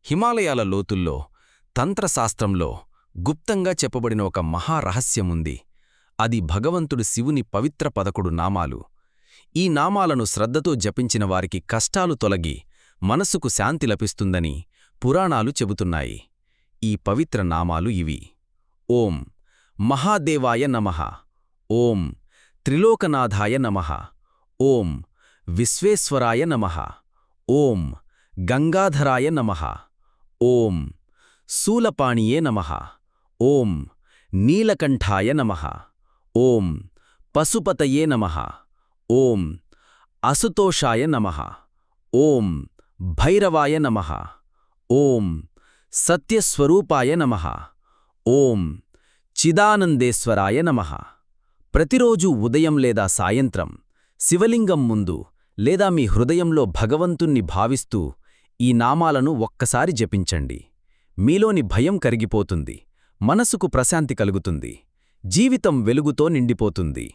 హిమాలయాల లోతుల్లో తంత్రశాస్త్రంలో గుప్తంగా చెప్పబడిన ఒక మహారహస్యముంది. అది భగవంతుడు శివుని పవిత్ర 11 నామాలు. ఈ నామాలను శ్రద్ధతో జపించిన వారికి కష్టాలు తొలగి మనసుకు శాంతి లభిస్తుందని పురాణాలు చెబుతున్నాయి. ఈ పవిత్ర నామాలు ఇవి: ఓం మహాదేవాయ నమః, ఓం త్రిలోకనాథాయ నమః, ఓం విశ్వేశ్వరాయ నమః, ఓం గంగాధరాయ నమః, ఓం శూలపాణియే నమః, ఓం నీలకంఠాయ నమః, ఓం పశుపతయే నమః, ఓం అసుతోషాయ నమః, ఓం భైరవాయ నమః, ఓం సత్యస్వరూపాయ నమః, ఓం చిదానందేశ్వరాయ నమః. ప్రతిరోజూ ఉదయం లేదా సాయంత్రం శివలింగం ముందు లేదా మీ హృదయంలో భగవంతుణ్ణి భావిస్తూ ఈ నామాలను ఒక్కసారి జపించండి. మీలోని భయం కరిగిపోతుంది, మనసుకు ప్రశాంతి కలుగుతుంది, జీవితం వెలుగుతో నిండిపోతుంది.